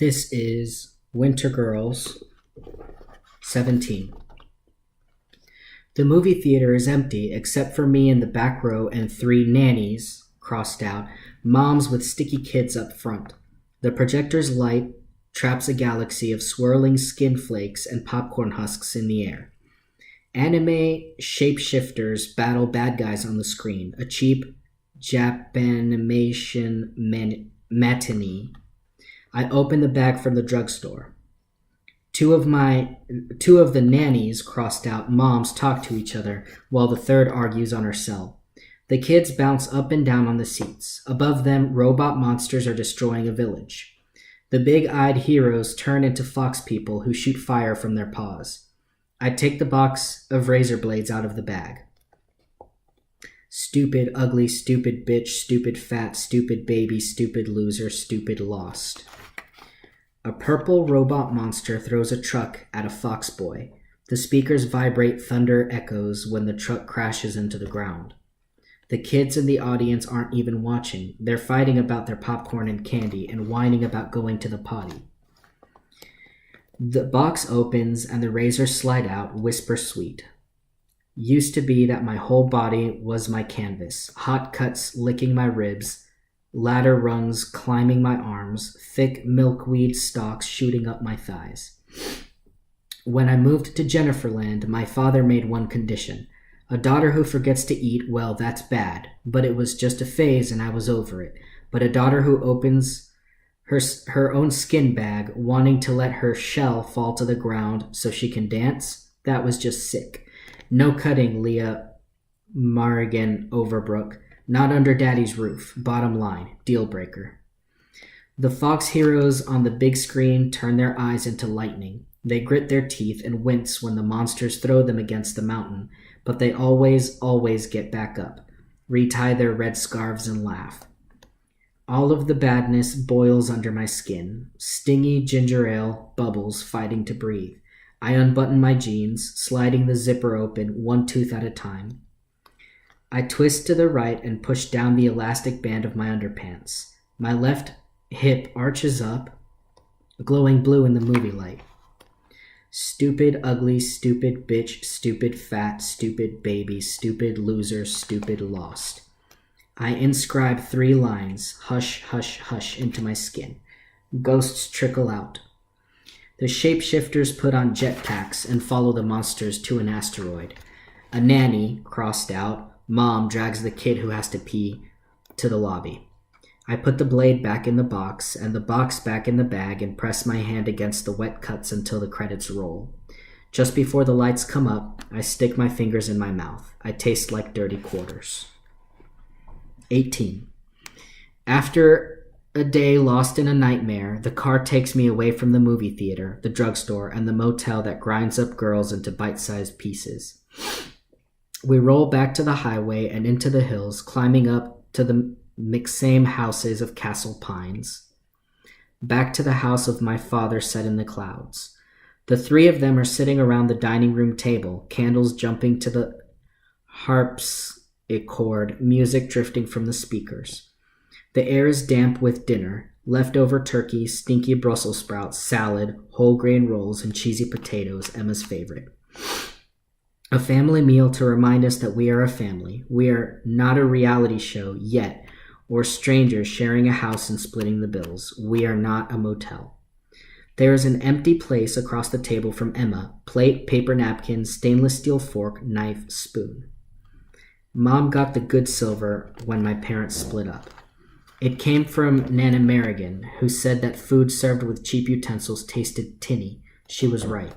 This is Wintergirls 17. The movie theater is empty except for me in the back row and 3 nannies, crossed out, moms with sticky kids up front. The projector's light traps a galaxy of swirling skin flakes and popcorn husks in the air. Anime shapeshifters battle bad guys on the screen, a cheap Japanimation matinee. I open the bag from the drugstore. Two of the nannies, crossed out moms, talk to each other, while the third argues on her cell. The kids bounce up and down on the seats. Above them, robot monsters are destroying a village. The big-eyed heroes turn into fox people who shoot fire from their paws. I take the box of razor blades out of the bag. Stupid, ugly, stupid bitch, stupid fat, stupid baby, stupid loser, stupid lost. A purple robot monster throws a truck at a fox boy. The speakers vibrate thunder echoes when the truck crashes into the ground. The kids in the audience aren't even watching. They're fighting about their popcorn and candy and whining about going to the potty. The box opens and the razors slide out, whisper sweet. Used to be that my whole body was my canvas, hot cuts licking my ribs, ladder rungs climbing my arms, thick milkweed stalks shooting up my thighs. When I moved to Jenniferland, my father made one condition. A daughter who forgets to eat, well, that's bad, but it was just a phase and I was over it. But a daughter who opens her own skin bag, wanting to let her shell fall to the ground so she can dance, that was just sick. No cutting, Leah Marrigan Overbrook. Not under Daddy's roof. Bottom line, deal breaker. The Fox heroes on the big screen turn their eyes into lightning. They grit their teeth and wince when the monsters throw them against the mountain, but they always get back up, retie their red scarves and laugh. All of the badness boils under my skin. Stingy ginger ale bubbles fighting to breathe. I unbutton my jeans, sliding the zipper open, one tooth at a time. I twist to the right and push down the elastic band of my underpants. My left hip arches up, glowing blue in the movie light. Stupid, ugly, stupid bitch, stupid fat, stupid baby, stupid loser, stupid lost. I inscribe 3 lines, hush, hush, hush, into my skin. Ghosts trickle out. The shapeshifters put on jetpacks and follow the monsters to an asteroid. A nanny, crossed out, Mom drags the kid who has to pee to the lobby. I put the blade back in the box and the box back in the bag and press my hand against the wet cuts until the credits roll. Just before the lights come up, I stick my fingers in my mouth. I taste like dirty quarters. 18. After a day lost in a nightmare, the car takes me away from the movie theater, the drugstore, and the motel that grinds up girls into bite-sized pieces. We roll back to the highway and into the hills, climbing up to the McSame houses of Castle Pines. Back to the house of my father set in the clouds. The 3 of them are sitting around the dining room table, candles jumping to the harpsichord, music drifting from the speakers. The air is damp with dinner, leftover turkey, stinky Brussels sprouts, salad, whole grain rolls, and cheesy potatoes, Emma's favorite. A family meal to remind us that we are a family. We are not a reality show yet, or strangers sharing a house and splitting the bills. We are not a motel. There is an empty place across the table from Emma. Plate, paper napkin, stainless steel fork, knife, spoon. Mom got the good silver when my parents split up. It came from Nana Merrigan, who said that food served with cheap utensils tasted tinny. She was right.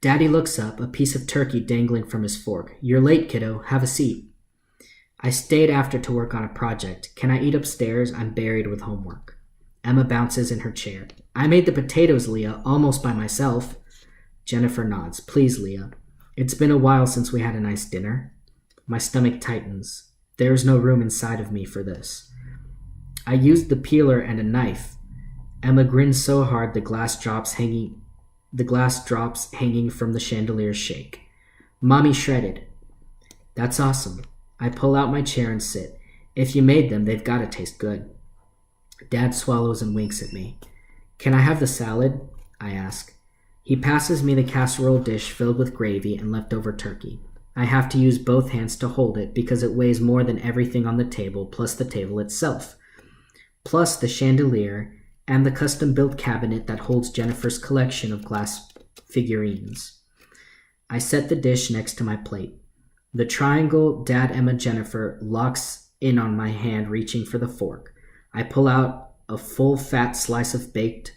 Daddy looks up, a piece of turkey dangling from his fork. You're late, kiddo. Have a seat. I stayed after to work on a project. Can I eat upstairs? I'm buried with homework. Emma bounces in her chair. I made the potatoes, Leah, almost by myself. Jennifer nods. Please, Leah. It's been a while since we had a nice dinner. My stomach tightens. There is no room inside of me for this. I used the peeler and a knife. Emma grins so hard the glass drops hanging from the chandelier's shake. Mommy shredded. That's awesome. I pull out my chair and sit. If you made them, they've got to taste good. Dad swallows and winks at me. Can I have the salad? I ask. He passes me the casserole dish filled with gravy and leftover turkey. I have to use both hands to hold it because it weighs more than everything on the table plus the table itself, plus the chandelier and the custom-built cabinet that holds Jennifer's collection of glass figurines. I set the dish next to my plate. The triangle Dad, Emma, Jennifer locks in on my hand, reaching for the fork. I pull out a full fat slice of baked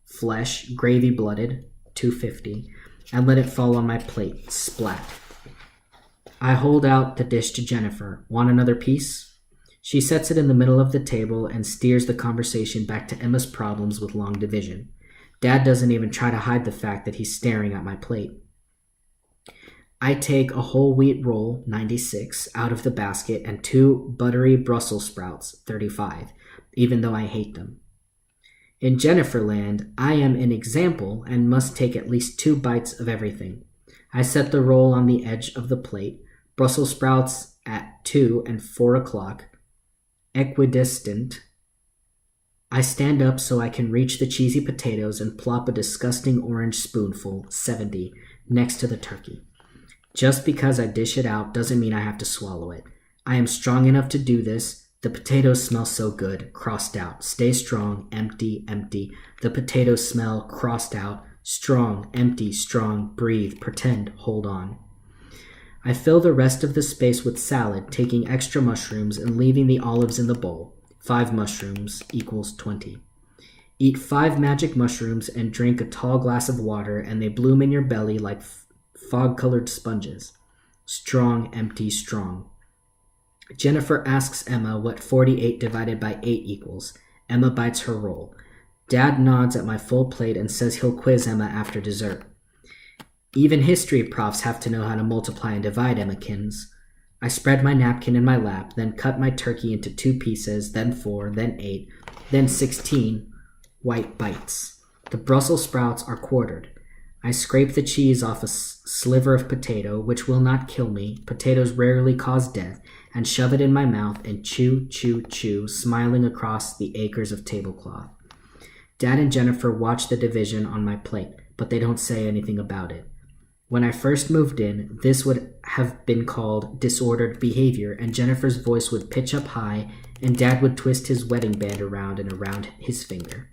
flesh, gravy blooded, $2.50, and let it fall on my plate, splat. I hold out the dish to Jennifer. Want another piece? She sets it in the middle of the table and steers the conversation back to Emma's problems with long division. Dad doesn't even try to hide the fact that he's staring at my plate. I take a whole wheat roll, 96, out of the basket and 2 buttery Brussels sprouts, 35, even though I hate them. In Jenniferland, I am an example and must take at least 2 bites of everything. I set the roll on the edge of the plate, Brussels sprouts at 2 and 4 o'clock, equidistant. I stand up so I can reach the cheesy potatoes and plop a disgusting orange spoonful, 70, next to the turkey. Just because I dish it out doesn't mean I have to swallow it. I am strong enough to do this. The potatoes smell so good, crossed out. Stay strong, empty, empty. The potatoes smell, crossed out. Strong, empty, strong, breathe, pretend, hold on. I fill the rest of the space with salad, taking extra mushrooms and leaving the olives in the bowl. 5 mushrooms equals 20. Eat 5 magic mushrooms and drink a tall glass of water, and they bloom in your belly like fog-colored sponges. Strong, empty, strong. Jennifer asks Emma what 48 divided by 8 equals. Emma bites her roll. Dad nods at my full plate and says he'll quiz Emma after dessert. Even history profs have to know how to multiply and divide, Emmekins. I spread my napkin in my lap, then cut my turkey into 2 pieces, then 4, then 8, then 16 white bites. The Brussels sprouts are quartered. I scrape the cheese off a sliver of potato, which will not kill me, potatoes rarely cause death, and shove it in my mouth and chew, chew, chew, smiling across the acres of tablecloth. Dad and Jennifer watch the division on my plate, but they don't say anything about it. When I first moved in, this would have been called disordered behavior, and Jennifer's voice would pitch up high, and Dad would twist his wedding band around and around his finger.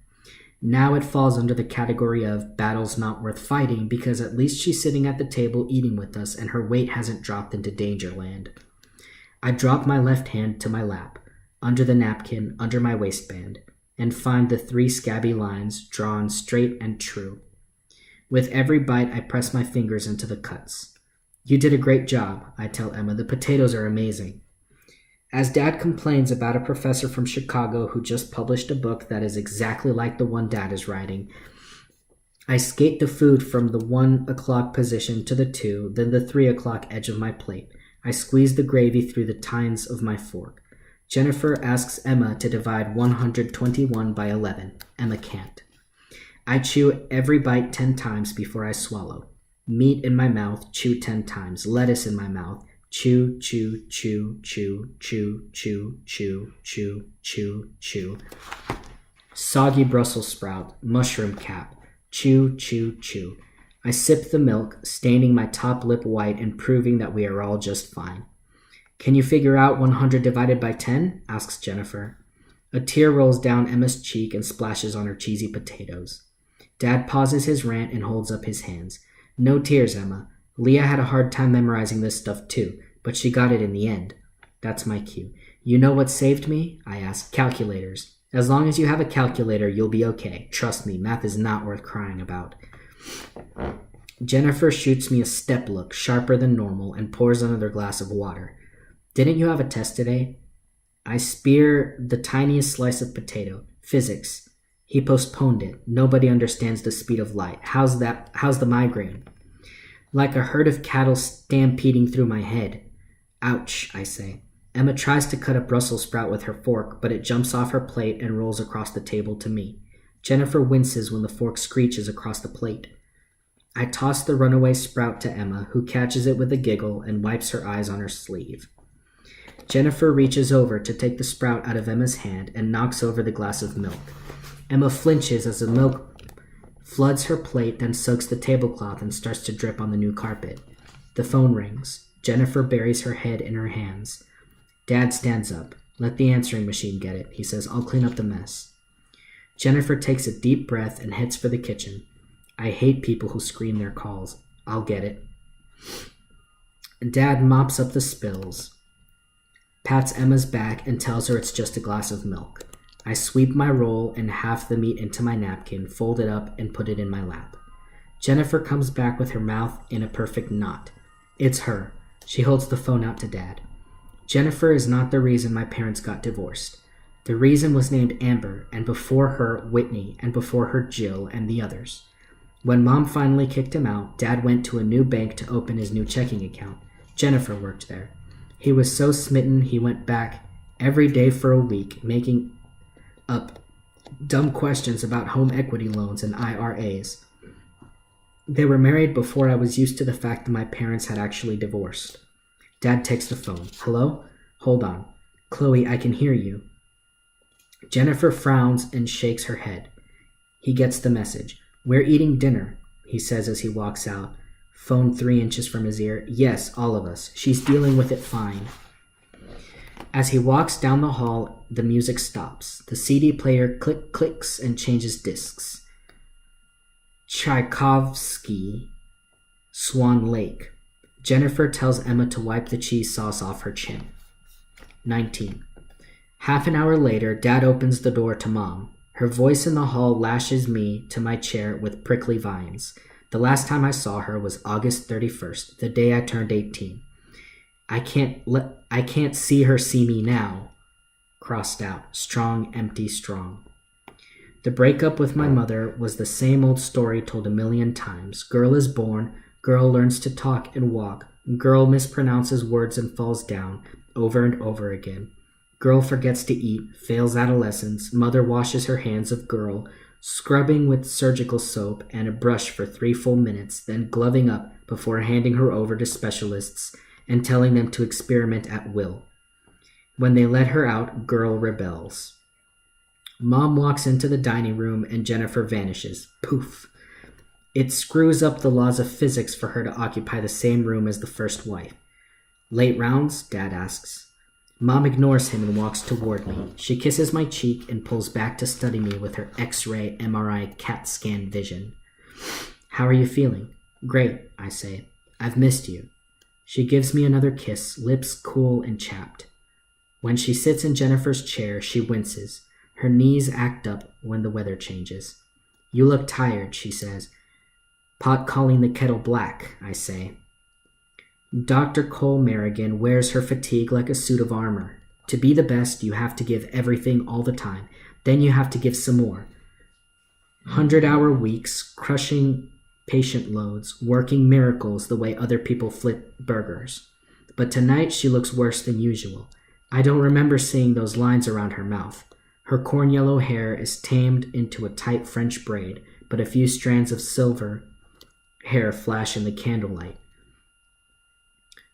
Now it falls under the category of battles not worth fighting, because at least she's sitting at the table eating with us and her weight hasn't dropped into Dangerland. I drop my left hand to my lap, under the napkin, under my waistband, and find the 3 scabby lines drawn straight and true. With every bite, I press my fingers into the cuts. You did a great job, I tell Emma. The potatoes are amazing. As Dad complains about a professor from Chicago who just published a book that is exactly like the one Dad is writing, I skate the food from the 1 o'clock position to the 2, then the 3 o'clock edge of my plate. I squeeze the gravy through the tines of my fork. Jennifer asks Emma to divide 121 by 11. Emma can't. I chew every bite 10 times before I swallow. Meat in my mouth, chew 10 times. Lettuce in my mouth, chew, chew, chew, chew, chew, chew, chew, chew, chew, chew. Soggy Brussels sprout, mushroom cap, chew, chew, chew. I sip the milk, staining my top lip white and proving that we are all just fine. Can you figure out 100 divided by 10? Asks Jennifer. A tear rolls down Emma's cheek and splashes on her cheesy potatoes. Dad pauses his rant and holds up his hands. No tears, Emma. Leah had a hard time memorizing this stuff too, but she got it in the end. That's my cue. You know what saved me? I ask. Calculators. As long as you have a calculator, you'll be okay. Trust me, math is not worth crying about. Jennifer shoots me a step look, sharper than normal, and pours another glass of water. Didn't you have a test today? I spear the tiniest slice of potato. Physics. He postponed it. Nobody understands the speed of light. How's the migraine? Like a herd of cattle stampeding through my head. Ouch, I say. Emma tries to cut a Brussels sprout with her fork, but it jumps off her plate and rolls across the table to me. Jennifer winces when the fork screeches across the plate. I toss the runaway sprout to Emma, who catches it with a giggle and wipes her eyes on her sleeve. Jennifer reaches over to take the sprout out of Emma's hand and knocks over the glass of milk. Emma flinches as the milk floods her plate, then soaks the tablecloth and starts to drip on the new carpet. The phone rings. Jennifer buries her head in her hands. Dad stands up. Let the answering machine get it, he says. I'll clean up the mess. Jennifer takes a deep breath and heads for the kitchen. I hate people who screen their calls. I'll get it. Dad mops up the spills, pats Emma's back, and tells her it's just a glass of milk. I sweep my roll and half the meat into my napkin, fold it up, and put it in my lap. Jennifer comes back with her mouth in a perfect knot. It's her. She holds the phone out to Dad. Jennifer is not the reason my parents got divorced. The reason was named Amber, and before her, Whitney, and before her, Jill, and the others. When Mom finally kicked him out, Dad went to a new bank to open his new checking account. Jennifer worked there. He was so smitten he went back every day for a week, making up dumb questions about home equity loans and IRAs. They were married before I was used to the fact that my parents had actually divorced. Dad takes the phone. Hello? Hold on. Chloe, I can hear you. Jennifer frowns and shakes her head. He gets the message. We're eating dinner, he says as he walks out. Phone 3 inches from his ear. Yes, all of us. She's dealing with it fine. As he walks down the hall, the music stops. The CD player clicks and changes discs. Tchaikovsky, Swan Lake. Jennifer tells Emma to wipe the cheese sauce off her chin. 19. Half an hour later, Dad opens the door to Mom. Her voice in the hall lashes me to my chair with prickly vines. The last time I saw her was August 31st, the day I turned 18. I can't see her see me now. Crossed out. Strong, empty, strong. The breakup with my mother was the same old story told a million times. Girl is born, girl learns to talk and walk, girl mispronounces words and falls down, over and over again. Girl forgets to eat, fails adolescence, mother washes her hands of girl, scrubbing with surgical soap and a brush for 3 full minutes, then gloving up before handing her over to specialists and telling them to experiment at will. When they let her out, girl rebels. Mom walks into the dining room and Jennifer vanishes. Poof. It screws up the laws of physics for her to occupy the same room as the first wife. Late rounds? Dad asks. Mom ignores him and walks toward me. She kisses my cheek and pulls back to study me with her X-ray, MRI, CAT scan vision. How are you feeling? Great, I say. I've missed you. She gives me another kiss, lips cool and chapped. When she sits in Jennifer's chair, she winces. Her knees act up when the weather changes. You look tired, she says. Pot calling the kettle black, I say. Dr. Cole Merrigan wears her fatigue like a suit of armor. To be the best, you have to give everything all the time. Then you have to give some more. 100-hour weeks, crushing patient loads, working miracles the way other people flip burgers. But tonight she looks worse than usual. I don't remember seeing those lines around her mouth. Her corn yellow hair is tamed into a tight French braid, but a few strands of silver hair flash in the candlelight.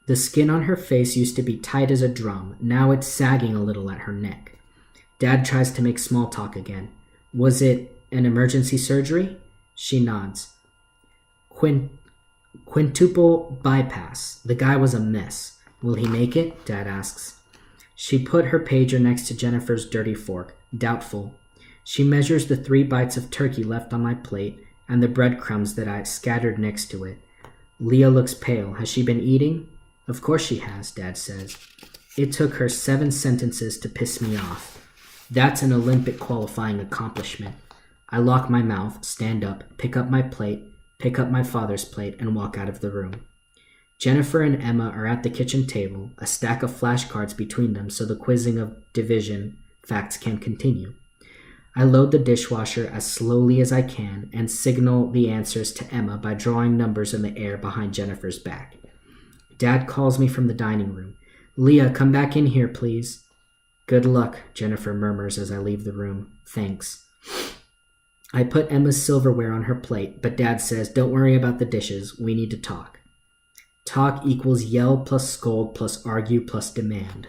The skin on her face used to be tight as a drum. Now it's sagging a little at her neck. Dad tries to make small talk again. Was it an emergency surgery? She nods. Quintuple bypass. The guy was a mess. Will he make it? Dad asks. She put her pager next to Jennifer's dirty fork. Doubtful. She measures the 3 bites of turkey left on my plate and the breadcrumbs that I scattered next to it. Leah looks pale. Has she been eating? Of course she has, Dad says. It took her 7 sentences to piss me off. That's an Olympic qualifying accomplishment. I lock my mouth, stand up, pick up my plate, pick up my father's plate, and walk out of the room. Jennifer and Emma are at the kitchen table, a stack of flashcards between them so the quizzing of division facts can continue. I load the dishwasher as slowly as I can and signal the answers to Emma by drawing numbers in the air behind Jennifer's back. Dad calls me from the dining room. Leah, come back in here, please. Good luck, Jennifer murmurs as I leave the room. Thanks. I put Emma's silverware on her plate, but Dad says, don't worry about the dishes. We need to talk. Talk equals yell plus scold plus argue plus demand.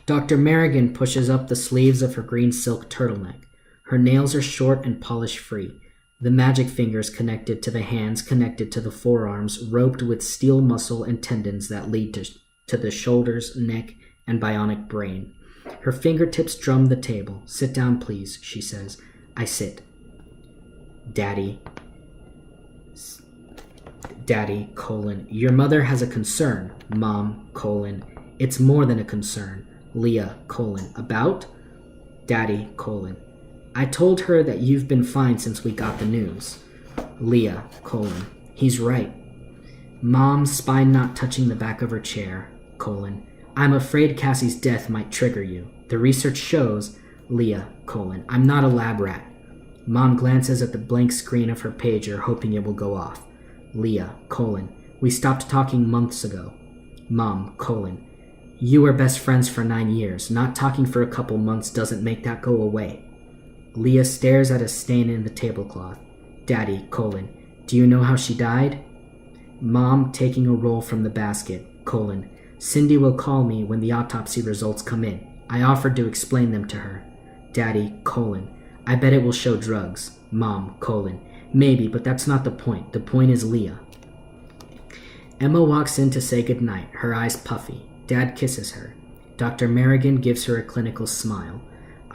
Dr. Merrigan pushes up the sleeves of her green silk turtleneck. Her nails are short and polish-free. The magic fingers connected to the hands, connected to the forearms, roped with steel muscle and tendons that lead to the shoulders, neck, and bionic brain. Her fingertips drum the table. "Sit down, please," she says. I sit. Daddy, your mother has a concern. Mom, it's more than a concern. Leah, about? Daddy, I told her that you've been fine since we got the news. Leah, he's right. Mom, spine not touching the back of her chair, I'm afraid Cassie's death might trigger you. The research shows, Leah, I'm not a lab rat. Mom glances at the blank screen of her pager, hoping it will go off. Leah, we stopped talking months ago. Mom, you were best friends for 9 years. Not talking for a couple months doesn't make that go away. Leah stares at a stain in the tablecloth. Daddy, do you know how she died? Mom, taking a roll from the basket, Cindy will call me when the autopsy results come in. I offered to explain them to her. Daddy, I bet it will show drugs. Mom, maybe, but that's not the point. The point is Leah. Emma walks in to say goodnight, her eyes puffy. Dad kisses her. Dr. Merrigan gives her a clinical smile.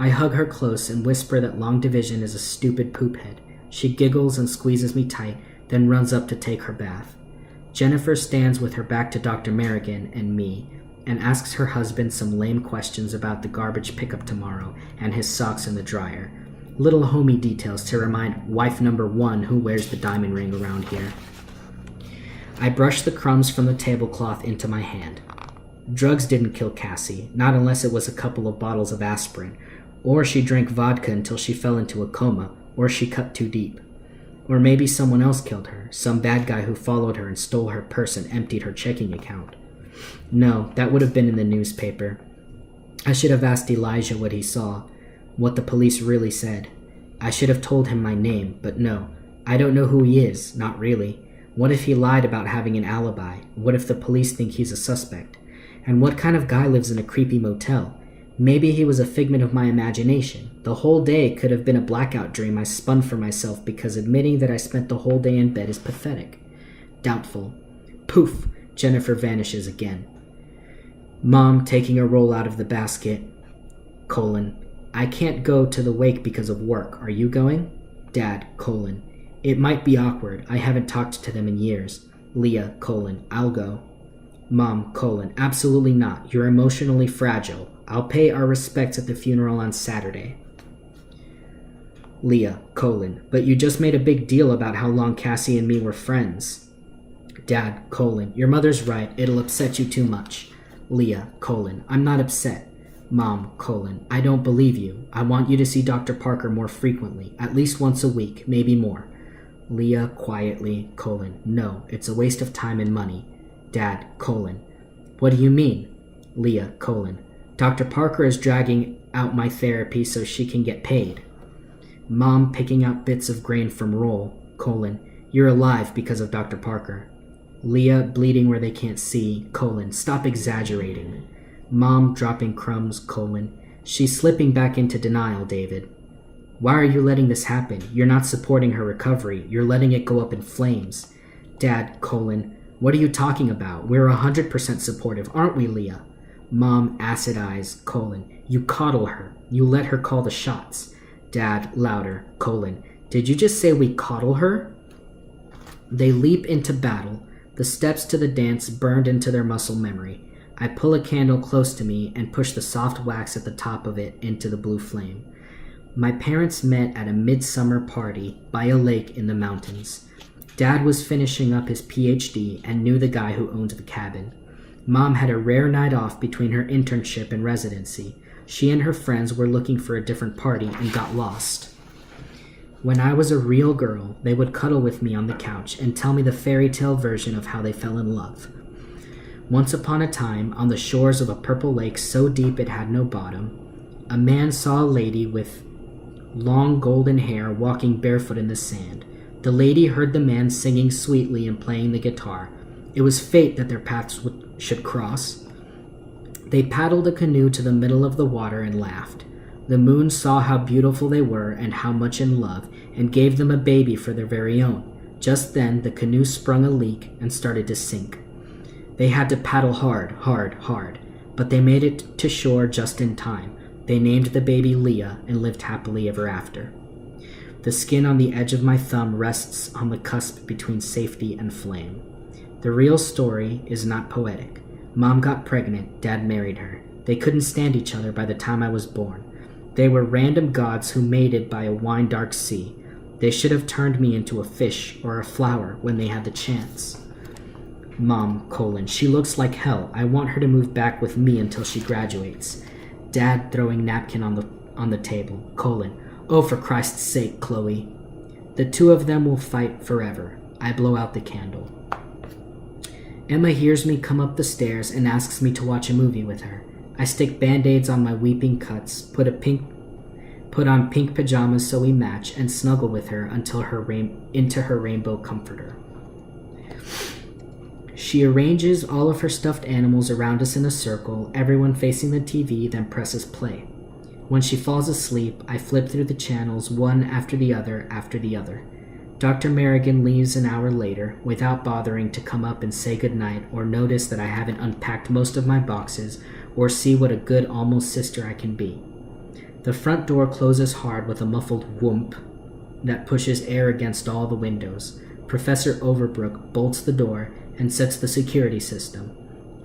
I hug her close and whisper that long division is a stupid poop head. She giggles and squeezes me tight, then runs up to take her bath. Jennifer stands with her back to Dr. Merrigan and me, and asks her husband some lame questions about the garbage pickup tomorrow and his socks in the dryer. Little homey details to remind wife number 1 who wears the diamond ring around here. I brush the crumbs from the tablecloth into my hand. Drugs didn't kill Cassie, not unless it was a couple of bottles of aspirin, or she drank vodka until she fell into a coma, or she cut too deep. Or maybe someone else killed her, some bad guy who followed her and stole her purse and emptied her checking account. No, that would have been in the newspaper. I should have asked Elijah what he saw, what the police really said. I should have told him my name, but no, I don't know who he is, not really. What if he lied about having an alibi? What if the police think he's a suspect? And what kind of guy lives in a creepy motel? Maybe he was a figment of my imagination. The whole day could have been a blackout dream I spun for myself because admitting that I spent the whole day in bed is pathetic. Doubtful. Poof! Jennifer vanishes again. Mom, taking a roll out of the basket. I can't go to the wake because of work. Are you going? Dad, it might be awkward. I haven't talked to them in years. Leah, I'll go. Mom, absolutely not. You're emotionally fragile. I'll pay our respects at the funeral on Saturday. Leah, but you just made a big deal about how long Cassie and me were friends. Dad, your mother's right. It'll upset you too much. Leah, I'm not upset. Mom, I don't believe you. I want you to see Dr. Parker more frequently, at least once a week, maybe more. Leah, quietly, no, it's a waste of time and money. Dad, what do you mean? Leah, Dr. Parker is dragging out my therapy so she can get paid. Mom, picking out bits of grain from roll, you're alive because of Dr. Parker. Leah, bleeding where they can't see, stop exaggerating. Mom, dropping crumbs, she's slipping back into denial, David. Why are you letting this happen? You're not supporting her recovery. You're letting it go up in flames. Dad, what are you talking about? We're 100% supportive, aren't we, Leah? Mom, acid eyes, you coddle her. You let her call the shots. Dad, louder, did you just say we coddle her? They leap into battle. The steps to the dance burned into their muscle memory. I pull a candle close to me and push the soft wax at the top of it into the blue flame. My parents met at a midsummer party by a lake in the mountains. Dad was finishing up his PhD and knew the guy who owned the cabin. Mom had a rare night off between her internship and residency. She and her friends were looking for a different party and got lost. When I was a real girl, they would cuddle with me on the couch and tell me the fairy tale version of how they fell in love. Once upon a time, on the shores of a purple lake so deep it had no bottom, a man saw a lady with long golden hair walking barefoot in the sand. The lady heard the man singing sweetly and playing the guitar. It was fate that their paths should cross. They paddled a canoe to the middle of the water and laughed. The moon saw how beautiful they were and how much in love, and gave them a baby for their very own. Just then, the canoe sprung a leak and started to sink. They had to paddle hard, hard, hard, but they made it to shore just in time. They named the baby Leah and lived happily ever after. The skin on the edge of my thumb rests on the cusp between safety and flame. The real story is not poetic. Mom got pregnant, Dad married her. They couldn't stand each other by the time I was born. They were random gods who mated by a wine-dark sea. They should have turned me into a fish or a flower when they had the chance. Mom, she looks like hell. I want her to move back with me until she graduates. Dad throwing napkin on the table, oh, for Christ's sake, Chloe. The two of them will fight forever. I blow out the candle. Emma hears me come up the stairs and asks me to watch a movie with her. I stick band-aids on my weeping cuts, put on pink pajamas so we match, and snuggle with her until into her rainbow comforter. She arranges all of her stuffed animals around us in a circle, everyone facing the TV, then presses play. When she falls asleep, I flip through the channels one after the other after the other. Dr. Merrigan leaves an hour later, without bothering to come up and say goodnight or notice that I haven't unpacked most of my boxes or see what a good almost sister I can be. The front door closes hard with a muffled whoomp that pushes air against all the windows. Professor Overbrook bolts the door and sets the security system.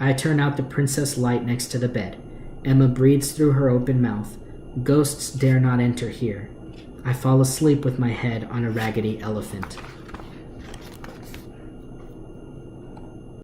I turn out the princess light next to the bed. Emma breathes through her open mouth. Ghosts dare not enter here. I fall asleep with my head on a raggedy elephant.